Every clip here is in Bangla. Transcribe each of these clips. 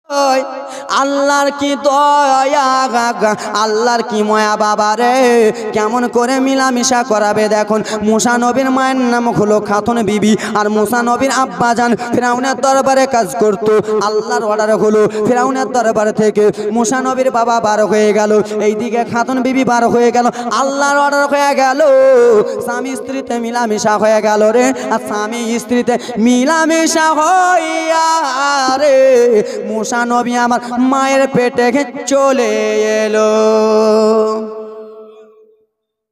আল্লাহর কি দয়া, আল্লাহর কি মায়া বাবা রে, কেমন করে মিলামিশা করাবে। দেখুন মুসা নবীর মায়ের নাম হলো খাতুন বিবি, আর মুসা নবীর আব্বা জান ফিরাউনের দরবারে কাজ করতো। আল্লাহর অর্ডার হলো ফিরাউনের দরবার থেকে মুসা নবীর বাবা বার হয়ে গেল, এইদিকে খাতুন বিবি বার হয়ে গেল। আল্লাহর অর্ডার হয়ে গেল, স্বামী স্ত্রীতে মিলামিশা হয়ে গেল রে। আর স্বামী স্ত্রীতে মিলামিশা হইয়া রে মুসা নবী আমার মায়ের পেটে চলে এলো।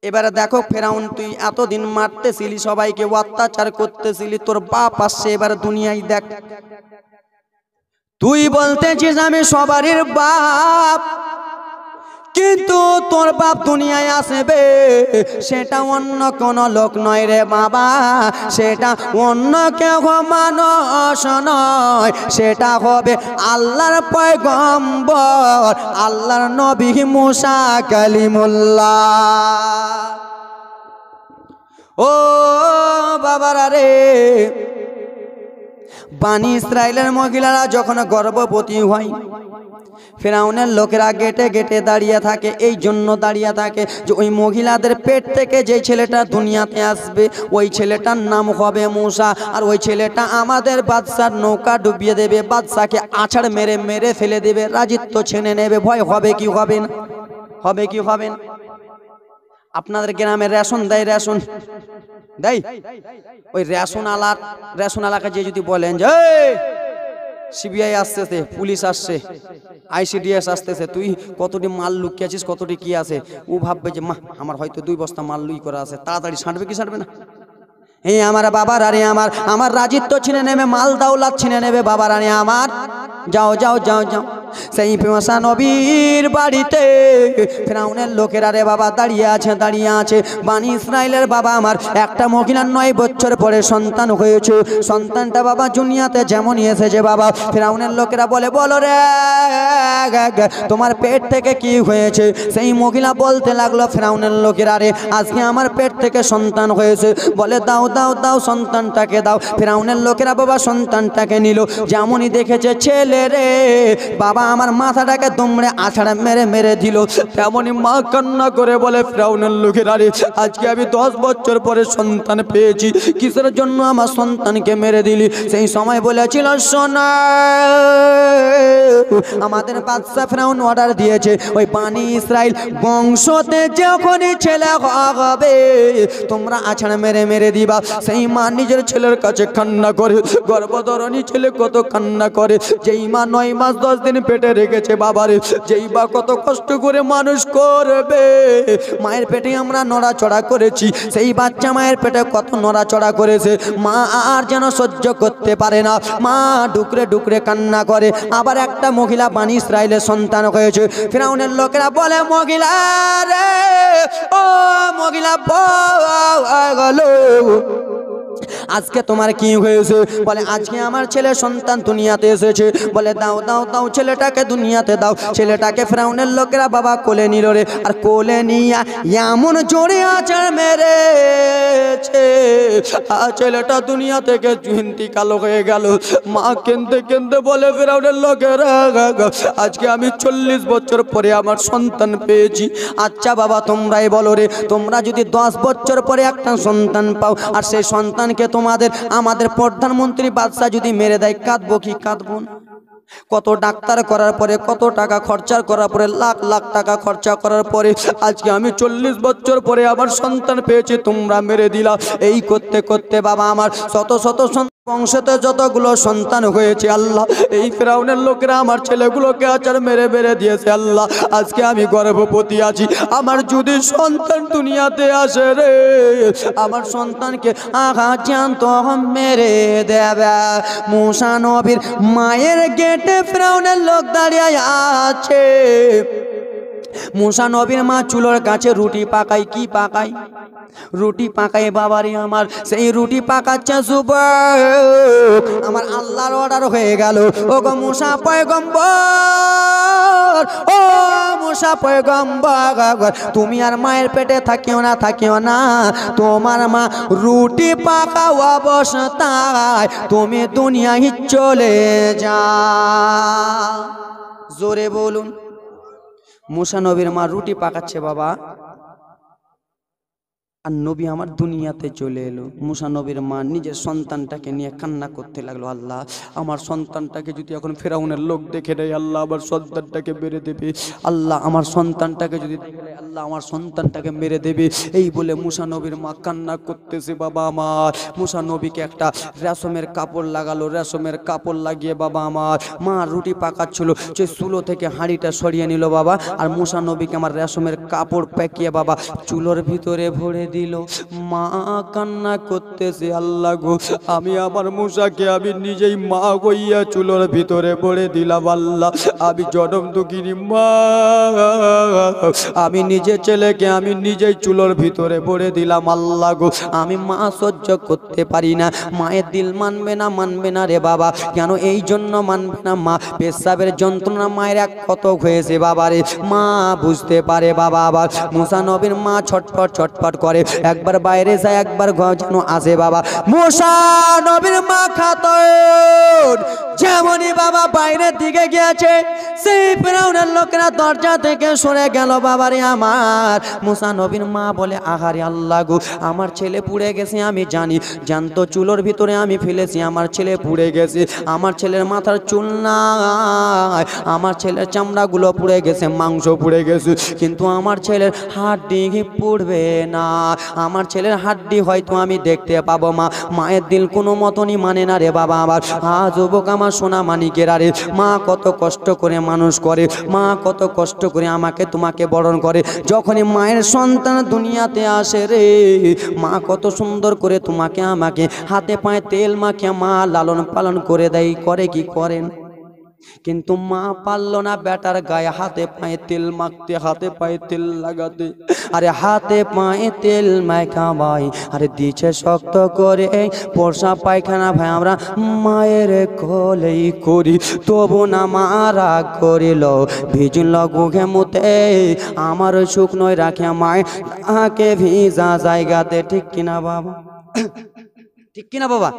এবারে দেখো ফেরাউন, তুই এতদিন মারতেছিলি, সবাইকে অত্যাচার করতেছিলি, তোর বাপ আসছে এবার দুনিয়ায় দেখ। তুই বলতেছিস আমি সবারই বাপ, কিন্তু তোর বাপ দুনিয়ায় আসবে সেটা অন্য কোন লোক নয় রে বাবা, সেটা অন্য কেউ মানুষ নয়, সেটা হবে আল্লাহর পয়গম্বর, আল্লাহর নবী মুসা কালিমুল্লাহ। ও বাবারা রে, বানি ইসরাইলের মহিলারা যখন গর্ভবতী হয়, ফিরাউনের লোকেরা গেটে গেটে দাঁড়িয়ে থাকে। এই জন্য দাঁড়িয়ে থাকে যে ওই মহিলাদের পেট থেকে যে ছেলেটা দুনিয়াতে আসবে ওই ছেলেটার নাম হবে মুসা, আর ওই ছেলেটা আমাদের বাদশার নৌকা ডুবিয়ে দেবে, বাদশাকে আছাড় মেরে মেরে ফেলে দেবে, রাজিত্ব ছেনে নেবে। ভয় হবে কি হবে না? হবে কি হবে না? আপনাদের গ্রামে রেশন দেয়, রেশন দেয়, ওই রেশন আলাকে যে যদি বলেন যে সিবিআই আসতেছে, পুলিশ আসছে, আইসিডিএস আসতেছে, তুই কতটি মাল লুকিয়েছিস, কতটি কি আছে, ও ভাববে যে মা আমার হয়তো 2 বস্তা মাল লুই করা আছে, তাড়াতাড়ি ছাঁটবে কি ছাঁটবে না? এই আমার বাবার আরে আমার রাজিত্ব ছিনে নেবে, মাল দাওলাত ছিনে নেবে বাবার আরে আমার। যাও যাও যাও যাও, সেই মুসা নবীর বাড়িতে ফিরাউনের লোকেরা রে বাবা দাঁড়িয়ে আছে। বানি ইসরাইলের বাবা আমার একটা মহিলার 9 বছর পরে সন্তান হয়েছে। সন্তানটা বাবা দুনিয়াতে যেমনই এসেছে বাবা, ফিরাউনের লোকেরা বলে বলো রে তোমার পেট থেকে কি হয়েছে? সেই মহিলা বলতে লাগলো ফিরাউনের লোকেরা রে আজকে আমার পেট থেকে সন্তান হয়েছে। বলে দাও দাও দাও সন্তানটাকে দাও। ফিরাউনের লোকেরা বাবা সন্তানটাকে নিল, যেমনই দেখেছে ছেলে রে বাবা আমার মাথাটাকে দুমড়ে আছাড়া মেরে মেরে দিল, তেমনই মা কান্না করে বলে ফিরাউনের লোকেরা রে আজকে আমি 10 বছর পরে সন্তান পেয়েছি, কিসের জন্য আমার সন্তানকে মেরে দিলি? সেই সময় বলেছিল সোনা আমাদের বাদশা ফিরাউন অর্ডার দিয়েছে ওই বানি ইসরাইল বংশতে যখনই ছেলে হবে তোমরা আছাড়া মেরে মেরে দিবা। সেই মা নিজের ছেলের কাছে কান্না করে, গর্ভধারণী ছেলে কত কান্না করে, যেই মা 9 মাস 10 দিন পেটে রেখেছে বাবারে, যেই বা কত কষ্ট করে মানুষ করবে। মায়ের পেটে আমরা নড়াচড়া করেছি, সেই বাচ্চা মায়ের পেটে কত নড়াচড়া করেছে, মা আর যেন সহ্য করতে পারে না, মা ডুকরে ডুকরে কান্না করে। আবার একটা মহিলা বানি ইসরাইলের সন্তান হয়েছে। ফিরাউনের লোকেরা বলে মহিলা রে ও মহিলা গেল, আজকে তোমার কি হয়েছে? বলে আজকে আমার ছেলে সন্তান দুনিয়াতে এসেছে। বলে দাও দাও দাও ছেলেটাকে দুনিয়াতে দাও। ছেলেটাকে ফিরাউনের লোকেরা বাবা কোলে নিল রে, আর কোলে নিয়া এমন জোরে আছাড় মেরেছে ছেলেটা দুনিয়া থেকে ইন্তিকাল হয়ে গেল। মা কেঁদে কেঁদে বলে ফিরাউনের লোকেরা আজকে আমি 40 বছর পরে আমার সন্তান পেয়েছি। আচ্ছা বাবা তোমরাই বলো রে, তোমরা যদি 10 বছর পরে একটা সন্তান পাও আর সেই সন্তানকে তোমাদের আমাদের প্রধানমন্ত্রী বাদশা যদি মেরে দেয়, কাঁদবো কি কাঁদবো না? কত ডাক্তার করার পরে, কত টাকা খরচা করার পরে, লাখ লাখ টাকা খরচা করার পরে আজকে আমি 40 বছর পরে আমার সন্তান পেয়েছি, তোমরা মেরে দিলা। এই করতে করতে বাবা আমার শত শত বংশতে যতগুলো সন্তান হয়েছে আল্লাহ, এই ফিরাউনের লোকেরা আমার ছেলেগুলোকে আচার মেরে মেরে দিয়েছে আল্লাহ। আজকে আমি গর্ভবতী আছি, আমার যদি সন্তান দুনিয়াতে আসে রে আমার সন্তানকে আঘাত জানত মেরে দেবে। মুসা নবীর মায়ের গেটে ফিরাউনের লোক দাঁড়িয়ে আছে। মুসা নবীর মা চুলোর কাছে রুটি পাকাই, কি পাকাই? রুটি পাকাই বাবারে আমার। সেই রুটি পাকাচ্ছে যুবক, আমার আল্লাহর অর্ডার হয়ে গেল ও গো মুসা পয়গম্বর, ও মুসা পয়গম্বর তুমি আর মায়ের পেটে থাকিও না, তোমার মা রুটি পাকা অবস্থায় তুমি দুনিয়ায় চলে যাও। জোরে বলুন। মুসা নবীর মা রুটি পাকাচ্ছে বাবা, আর নবী আমার দুনিয়াতে চলে এলো। মুসা নবীর মা নিজের সন্তানটাকে নিয়ে কান্না করতে লাগলো, আল্লাহ আমার সন্তানটাকে যদি এখন ফেরাউনের লোক দেখে নেয়, আল্লাহ আমার সন্তানটাকে মেরে দেবে, আল্লাহ আমার সন্তানটাকে যদি দেখে নেয়, আল্লাহ আমার সন্তানটাকে মেরে দেবে। এই বলে মুসা নবীর মা কান্না করতেছে বাবা আমার। মুসা নবীকে একটা রেশমের কাপড় লাগালো, রেশমের কাপড় লাগিয়ে বাবা আমার মা রুটি পাকাচ্ছিল, সে চুলো থেকে হাঁড়িটা সরিয়ে নিল বাবা, আর মুসা নবীকে আমার রেশমের কাপড় পেকিয়ে বাবা চুলোর ভিতরে ভরে দিল। মা কান্না করতেছে, আল্লাহ গো আমি আমার মুসাকে আমি নিজেই মা হইয়া চুলোর ভিতরে ভরে দিলাম, আল্লাহ আমি জনম দুঃখিনী মা, আমি নিজের ছেলেকে আমি নিজেই চুলোর ভিতরে ভরে দিলাম, আল্লাহ গো আমি মা সহ্য করতে পারি না। মায়ের দিল মানবে না, মানবে না রে বাবা। কেন এই জন্য মানবে না? মা পেশাবের যন্ত্রণা মায়ের এক কত হয়েছে বাবা রে, মা বুঝতে পারে বাবা। আবার মুসা নবীর মা ছটফট ছটফট করে, একবার বাইরে যায় একবার ঘর যেন আসে বাবা। মুসা নবীর মা খাতুন যেমনই বাবা বাইরের দিকে গিয়েছে, সেই ফিরআউনের লোকেরা দরজা থেকে সরে গেল বাবা রে আমার। মুসা নবীর মা বলে, আহারে আল্লাহ গো আমার ছেলে পুড়ে গেছে, আমি জানি, জানতো চুলোর ভিতরে আমি ফেলেছি, আমার ছেলে পুড়ে গেছে, আমার ছেলের মাথার চুল নাই, আমার ছেলের চামড়াগুলো পুড়ে গেছে, মাংস পুড়ে গেছে, কিন্তু আমার ছেলের হাড্ডি পুড়বে না, আমার ছেলের হাড্ডি হয়তো আমি দেখতে পাবো। মা মায়ের দিল কোনো মতনই মানে না রে বাবা আমার। যুবক আমার সোনা মানিকেরা রে, মা কত কষ্ট করে মানুষ করে, মা কত কষ্ট করে আমাকে তোমাকে বরণ করে। যখনই মায়ের সন্তান দুনিয়াতে আসে রে, মা কত সুন্দর করে তোমাকে আমাকে হাতে পায়ে তেল মাখিয়ে মা লালন পালন করে দেয়, করে কি করেন? কিন্তু মা পারলো না বেটার গায়ে হাতে পায়ে তেল মাখতে, হাতে পায়ে তেল লাগাতে। আরে হাতে পায়ে তেল মাখা ভাই, আরে দিচ্ছে শক্ত করে পোষা পায়খানা ভাই আমরা মায়ের কোলেই করি, তবু না মারা করিল ভিজল গুঘে মুতে, আমার শুকনোই রাখে মায় তাকে ভিজা জায়গাতে। ঠিক কিনা বাবা? ঠিক কিনা বাবা?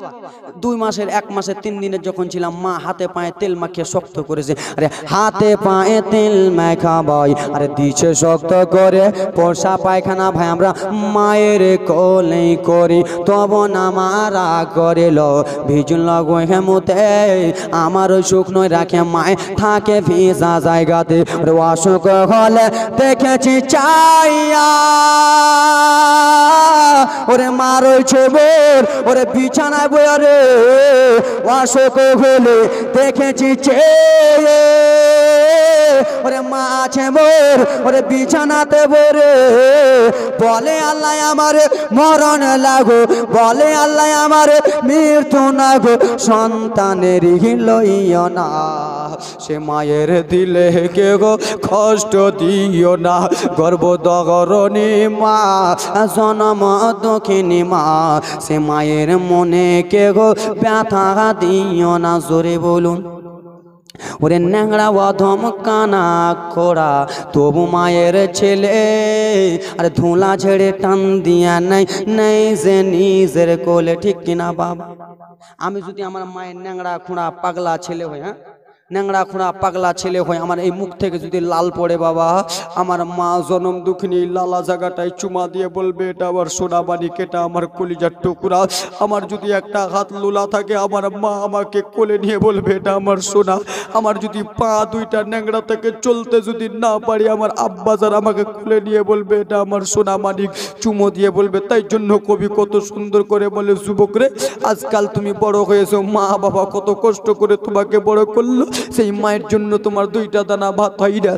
2 মাসের 1 মাসের 3 দিনের যখন ছিলাম, মা হাতে পায়ে তেল মাখিয়ে শক্ত করেছে। আরে হাতে পায়ে তেল মাখা ভাই, আরে দিচ্ছে শক্ত করে পোষা পায়খানা ভাই আমরা মায়ের কোলেই করি, তবু না মারা করিল ভিজল গুঘে মুতে, আমার শুকনো রাখে মায় থাকে ভিজা জায়গাতে। অসুখ হলে দেখেছি চাইয়া, ওরে মা রয়েছে বোর, ওরে বিছানায় বইয়া রে, অসুখ হলে দেখেছি চেয়ে, ওরে মা আছে মোর, ওরে বিছানাতে বরে, বলে আল্লাহ আমারে মরণ লাগো, বলে আল্লাহ আমারে মৃত্যু না গো, সন্তানের লইও না, সে মায়ের দিলে কে গো কষ্ট দিও না, গর্ভধারিণী মা জনম দুঃখিনী মা, সে মায়ের মনে কে গো ব্যথা দিও না। জোরে বলুন। ওরে ন্যাংরা অধম কানা খোড়া তবু মায়ের ছেলে, আরে ধুলা ছেড়ে টান দিয়া নাই নাই যে নিজের কোলে। ঠিক কিনা বাবা? আমি যদি আমার মায়ের ন্যাংরা খুঁড়া পাগলা ছেলে হই, হ্যাঁ ন্যাংরা খুঁড়া পাগলা ছেলে হয়, আমার এই মুখ থেকে যদি লাল পড়ে বাবা, আমার মা জনম দুঃখিনী লালা জায়গাটায় চুমা দিয়ে বলবে এটা আমার সোনা মানিক, এটা আমার কলিজার টুকরা। আমার যদি একটা হাত লোলা থাকে, আমার মা আমাকে কোলে নিয়ে বলবে এটা আমার সোনা। আমার যদি পা 2টা ন্যাংরা থেকে চলতে যদি না পারি, আমার আব্বাজার আমাকে কোলে নিয়ে বলবে এটা আমার সোনা মানিক, চুমো দিয়ে বলবে। তাই জন্য কবি কত সুন্দর করে বলে, যুবক রে আজকাল তুমি বড় হয়েছো, মা বাবা কত কষ্ট করে তোমাকে বড় করলো, সেই মায়ের জন্য তোমার 2টা দানা ভাত হয় না।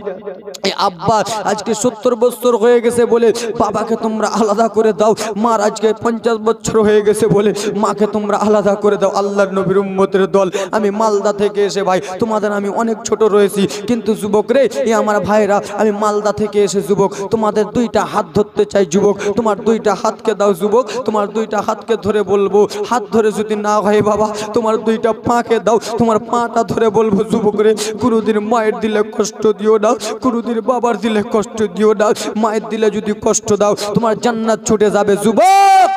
এই আব্বা আজকে 70 বছর হয়ে গেছে বলে বাবাকে তোমরা আলাদা করে দাও, মার আজকে 50 বছর হয়ে গেছে বলে মাকে তোমরা আলাদা করে দাও। আল্লাহর নবীর উম্মতের দল, আমি মালদা থেকে এসে ভাই তোমাদের আমি অনেক ছোট রয়েছি, কিন্তু যুবক রে এই আমার ভাইরা, আমি মালদা থেকে এসে যুবক তোমাদের 2টা হাত ধরতে চাই। যুবক তোমার 2টা হাতকে দাও, যুবক তোমার 2টা হাতকে ধরে বলবো, হাত ধরে যদি না হয় বাবা তোমার 2টা পাকে দাও, তোমার পাটা ধরে বলবো যুবক রে কোনোদিন মায়ের দিলে কষ্ট দিও না, কোনোদিন বাবার দিলে কষ্ট দিও না, মায়ের দিলে যদি কষ্ট দাও তোমার জান্নাত ছুটে যাবে। যুবক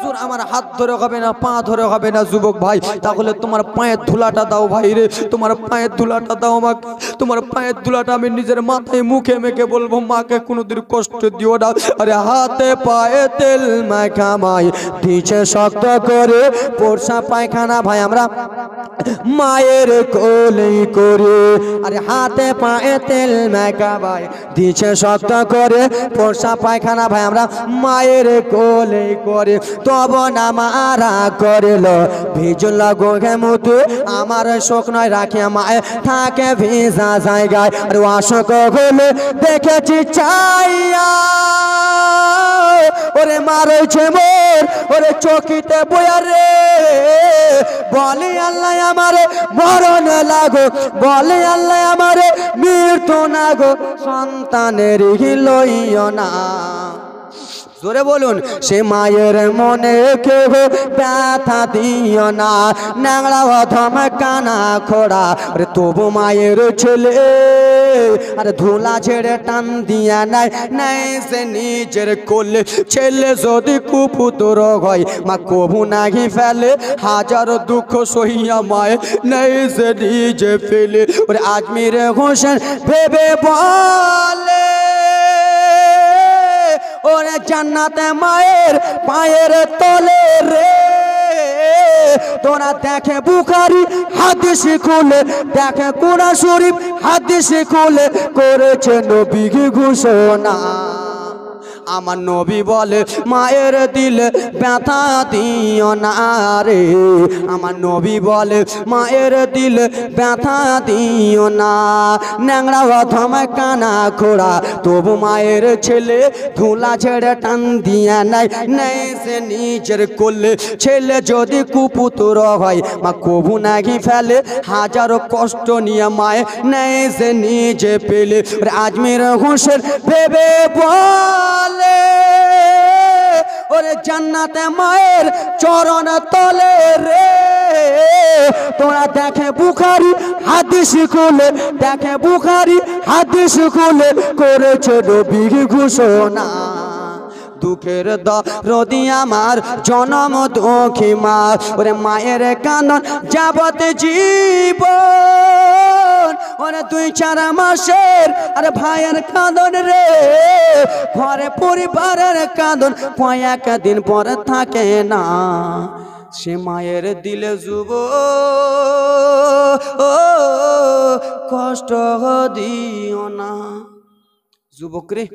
হুজুর আমার হাত ধরে হবে না, পা ধরে হবে না যুবক ভাই, তাহলে তোমার পায়ের ধুলাটা দাও ভাই রে, তোমার পায়ের ধুলাটা দাও আমাকে, তোমার পায়ের ধুলাটা আমি নিজের মাথায় মুখে মেখে বলবো মাকে কোনোদিন কষ্ট দিও না। আরে হাতে পায়ে তেল মাখা মাই দিছে শক্ত করে পোষা পায়খানা ভাই আমরা মায়ের কোলে করে, আরে হাতে পায়ে তেল মাখা ভাই দিছে শক্ত করে পোষা পায়খানা ভাই আমরা মায়ের কোলে করে, তব না মারা করিল ভিজল গোঘে মুতু আমার শোক নয় রাখিয়া মায়ে থাকে ভিজা জায়গায়, আর অশোক হলে দেখেছি চাইয়া ওরে মারছে মোর ওরে চকিতে বয়া রে, বলে আল্লাহ আমারে মরণ লাগো, বলে আল্লাহ আমারে মৃত্যু না গো, সন্তানের লইও না। জোরে বলুন, সে মায়ের মনে কেহ ব্যথা দিও না, ন্যাংরা অধম কানা খোড়া রে তবু মায়ের ছেলে, আরে ধুলা ছেড়ে টান দিয়া নাই নাই সে নিজের কোলে, ছেলে যদি কুপুতর হয় মা কবু নাহি ফেলে, হাজার দুঃখ সহিয়া মায়ে নাই সে নিজে ফেলে। ওরে আজমির হোসেন ভেবে বলে ওরে জান্নাতে মায়ের পায়ের তলে রে, তোরা দেখে বুখারী হাদিস খুলে, দেখে কুরআন শরীফ হাদিস খুলে করেছে নবী ঘোষণা। আমার নবী বলে মায়ের দিলে ব্যথা দিও না রে, আমার নবী বলে মায়ের দিলে ব্যথা দিও না, ন্যাংরা অধম কানা খোড়া তবু মায়ের ছেলে, ধুলা ছেড়ে টান দিয়া নাই নাই সে নিজের কোলে, ছেলে যদি কুপুতর হয় মা কবু নাহি ফেলে, হাজারো কষ্ট নিয়ে মায়ে নাই সে নিজে পেলে। আজমির হোসেন ভেবে বলে ওরে জান্নাতে মায়ের চরণ তলে রে, তোরা দেখে বুখারী হাদিস খুলে, দেখে বুখারী হাদিস খুলে করেছে নবী ঘোষণা। দুঃখের দরদি আমার জনম দুঃখী মা, ওরে মায়ের কান্দন যাবত জীবন, ওরে 2-4 মাসের আরে ভাইয়ের কান্দন রে, ঘরে পরিবারের কান্দন কয়েক দিন পরে থাকে না, সে মায়ের দিলে যুব কষ্ট দিও না। যুবক রে,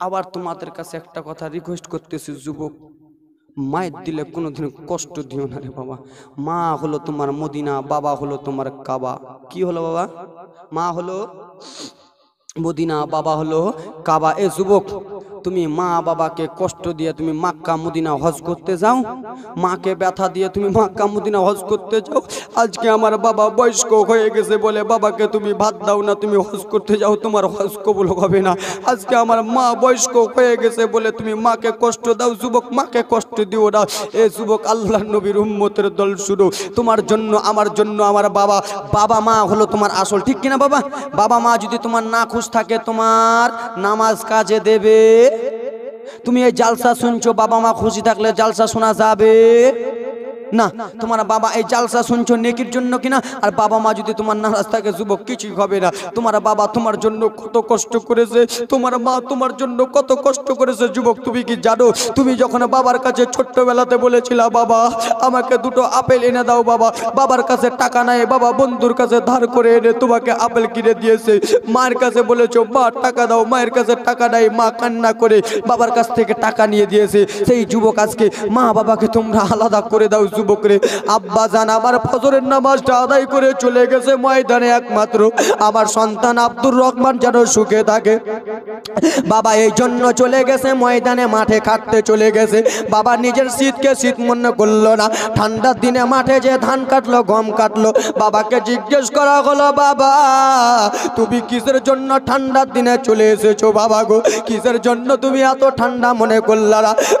আবার তোমাদের কাছে একটা কথা রিকোয়েস্ট করতেছি, যুবক মায়ের দিলে কোনোদিন কষ্ট দিও না রে বাবা। মা হলো তোমার মদিনা, বাবা হলো তোমার কাবা। কি হলো বাবা? মা হলো মদিনা, বাবা হলো কাবা। এ যুবক, তুমি মা বাবাকে কষ্ট দিয়ে তুমি মক্কা মদিনা হজ করতে যাও, মাকে ব্যথা দিয়ে তুমি মক্কা মদিনা হজ করতে যাও। আজকে আমার বাবা বয়স্ক হয়ে গেছে বলে বাবাকে তুমি ভাত দাও না, তুমি হজ করতে যাও, তোমার হজ কবুল হবে না। আজকে আমার মা বয়স্ক হয়ে গেছে বলে তুমি মাকে কষ্ট দাও। যুবক, মাকে কষ্ট দিও না। এ যুবক, আল্লাহ নবীর উম্মতের দল শুনো, তোমার জন্য আমার জন্য আমার বাবা বাবা মা হলো তোমার আসল, ঠিক কিনা বাবা? বাবা মা যদি তোমার না খুশ থাকে তোমার নামাজ কাজে দেবে? তুমি এই জালসা শুনছো, বাবা মা খুশি থাকলে জালসা শোনা যাবে না। তোমার বাবা এই জালসা শুনছো নেকির জন্য কিনা, আর বাবা মা যদি তোমার নারাজ থাকে যুবক কিছুই হবে না। তোমার বাবা তোমার জন্য কত কষ্ট করেছে, তোমার মা তোমার জন্য কত কষ্ট করেছে। যুবক, তুমি কি জানো, তুমি যখন বাবার কাছে ছোট্টবেলাতে বলেছিলা বাবা আমাকে 2টো আপেল এনে দাও, বাবা বাবার কাছে টাকা নাই, বাবা বন্ধুর কাছে ধার করে এনে তোমাকে আপেল কিনে দিয়েছে। মায়ের কাছে বলেছো মা টাকা দাও, মায়ের কাছে টাকা নাই, মা কান্না করে বাবার কাছ থেকে টাকা নিয়ে দিয়েছে। সেই যুবক, আজকে মা বাবাকে তোমরা আলাদা করে দাও। যুবকরে, আব্বা জান আমার ফজরের নামাজটা আদায় করে চলে গেছে ময়দানে, একমাত্র আমার সন্তান আব্দুর রহমান যেন সুখে থাকে। বাবা এই জন্য চলে গেছে ময়দানে, মাঠে কাটতে চলে গেছে। বাবা নিজের শীতকে শীত মনে করলো না, ঠান্ডার দিনে মাঠে যে ধান কাটলো, গম কাটলো। বাবাকে জিজ্ঞেস করা হলো, বাবা তুমি কিসের জন্য ঠান্ডার দিনে চলে এসেছো? বাবা গো, কিসের জন্য তুমি এত ঠান্ডা মনে করলা?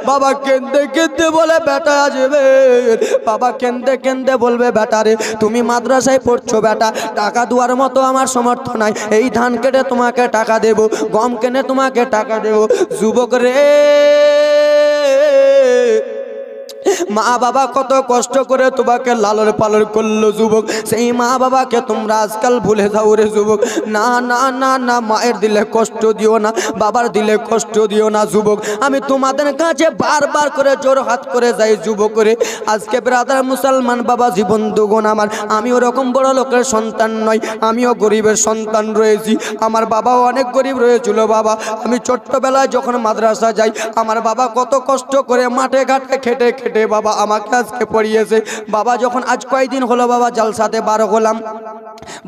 বাবা কেঁদে কেঁদে বলে, বেটা আসবে। বাবা কেঁদে কেঁদে বলবে, বেটারে তুমি মাদ্রাসায় পড়ছো বেটা, টাকা দেওয়ার মতো আমার সামর্থ্য নাই, এই ধান কেটে তোমাকে টাকা দেব, গম কেনে তোমাকে টাকা দেব। যুবক রে, মা বাবা কত কষ্ট করে তোমাকে লালন পালন করলো যুবক, সেই মা বাবাকে তোমরা আজকাল ভুলে যাও রে যুবক। না না না না, মায়ের দিলে কষ্ট দিও না, বাবার দিলে কষ্ট দিও না যুবক। আমি তোমাদের কাছে বারবার করে জোর হাত করে যাই যুবক রে। আজকে ব্রাদার মুসলমান বাবা জীবন দুগুণ আমার, আমি ওরকম বড় লোকের সন্তান নয়, আমিও গরিবের সন্তান রয়েছি। আমার বাবাও অনেক গরিব রয়েছিল বাবা। আমি ছোট্টবেলায় যখন মাদ্রাসা যাই, আমার বাবা কত কষ্ট করে মাঠে ঘাটে খেটে খেটে বাবা আমাকে আজকে পড়িয়েছে। বাবা যখন আজ কয়েকদিন হলো বাবা জালসাতে বার হলাম,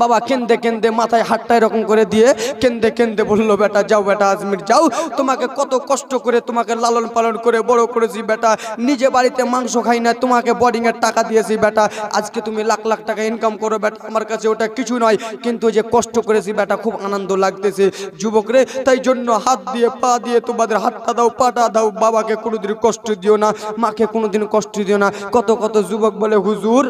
বাবা কেন্দে কেন্দে মাথায় হাতটা এরকম করে দিয়ে কেন্দে কেন্দে বললো, বেটা যাও, বেটা আজমির যাও, তোমাকে কত কষ্ট করে তোমাকে লালন পালন করে বড় করেছি বেটা, নিজে বাড়িতে মাংস খাই না, তোমাকে বোর্ডিংয়ের টাকা দিয়েছি বেটা, আজকে তুমি লাখ লাখ টাকা ইনকাম করো বেটা, আমার কাছে ওটা কিছু নয়, কিন্তু যে কষ্ট করেছি বেটা খুব আনন্দ লাগতেছে যুবক রে। তাই জন্য হাত দিয়ে পা দিয়ে তোমাদের হাতটা দাও, পাটা দাও, বাবাকে কোনোদিন কষ্ট দিও না, মাকে কোনোদিন কষ্ট দিও না। কত কত যুবক বলে, হুজুর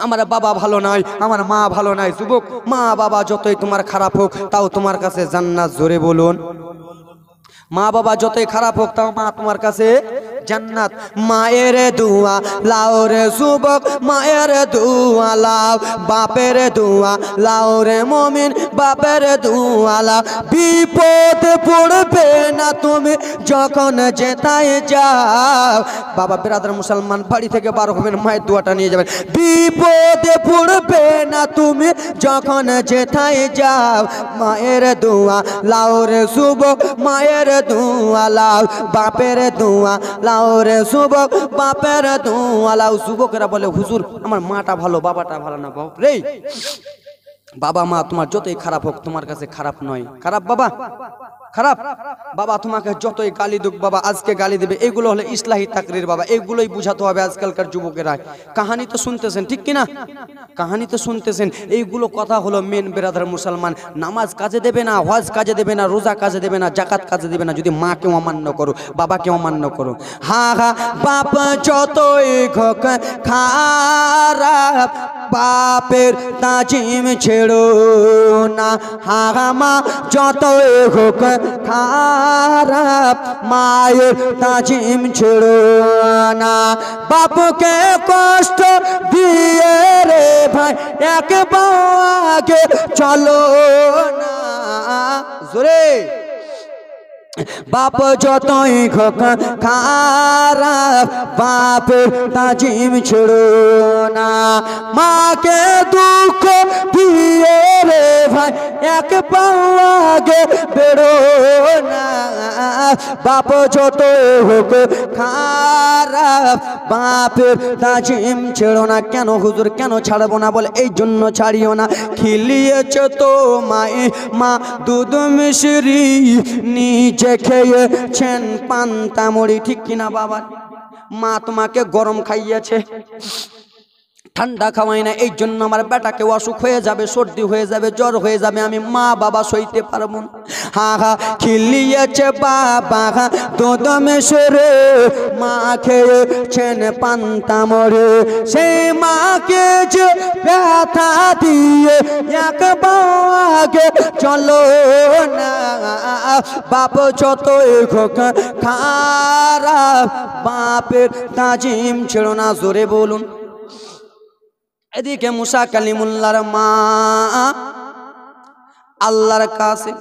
আমার বাবা ভালো নয়, আমার মা ভালো নয়। যুবক, মা বাবা যতই তোমার খারাপ হোক তাও তোমার কাছে জান্নাত। জোরে বলুন, মা বাবা যতই খারাপ হোক তাও মা তোমার কাছে জান্নাত। মায়ের দুয়া লাও রে যুবক, মায়ের দুয়া লাও, বাপের দুয়া লাও রে মুমিন, বাপের দুয়া লাও। বিপদ পড়বে না তুমি যখন যেথায় যাও। বাবা ব্রাদার মুসলমান বাড়ি থেকে বার হবেন, মায়ের দুয়াটা নিয়ে যাবেন। বিপদে পড়বে না তুমি যখন যেথায় যাও, মায়ের দুয়া লাও রে যুবক, মায়ের দুয়া লাও, বাপের দুয়া লাও রে যুবক, বাপের দুয়া লাও। যুবকেরা বলে, হুজুর আমার মাটা ভালো, বাবাটা ভালো না। বাপ রে, বাবা মা তোমার যতই খারাপ হোক তোমার কাছে খারাপ নয়। খারাপ বাবা, খারাপ বাবা তোমাকে যতই গালি দুক বাবা, আজকে গালি দেবে, এগুলো হলে ইসলাহি তাকরির বাবা, এগুলোই বুঝাতে হবে আজকালকার যুবকেরা। কাহানি তো শুনতেছেন ঠিক কিনা, কাহানি তো শুনতেছেন, এইগুলো কথা হলো মেন বেরাদার মুসলমান। নামাজ কাজে দেবে না, হজ কাজে দেবে না, রোজা কাজে দেবে না, জাকাত কাজে দেবে না যদি মাকেও অমান্য করো, বাবাকেও অমান্য করো। হা হা, বাপ যতই হোক খারাপ, বাপের তাজিম ছেড়ো না। হা হা, মা যতই হোক খারাপ, মায়ের তাজিম ছেড়ো না। বাপকে কষ্ট দিয়ে রে ভাই একবার আগে চলো না। জোরে, বাপ যতই হোক খারাপ, বাপের তাজিম ছেড়ো না। মাকে দুঃখ দিয়ে রে ভাই এক পাওয়া আগে বেরো না। বাপ যতই হোক খারাপ, বাপের তাজিম ছেড়ো না। কেন হুজুর, কেন ছাড়বো না? বলে এই জন্য ছাড়িও না, খিলিয়েছে তো মাই মা দুধ মিশ্রি, নিজে খেয়েছেন পান্তা মুড়ি। ঠিক কিনা বাবা? মা তোমাকে গরম খাইয়েছে, ঠান্ডা খাওয়াই না, এই জন্য আমার বেটাকে অসুখ হয়ে যাবে, সর্দি হয়ে যাবে, জ্বর হয়ে যাবে, আমি মা বাবা সইতে পারবো না। হা হা, খিলিয়েছে বাবা দুধ মিশ্রি, মা খেয়েছেন পান্তা মুড়ি। সেই মাকে যে ব্যথা দিয়ে একবার আগে চলো না। বাপ যতই হোক খারাপ, বাপের তাজিম ছেড়ো না। জোরে বলুন। এদিকে মুসা কালিমুল্লাহর মা আল্লাহর কাছে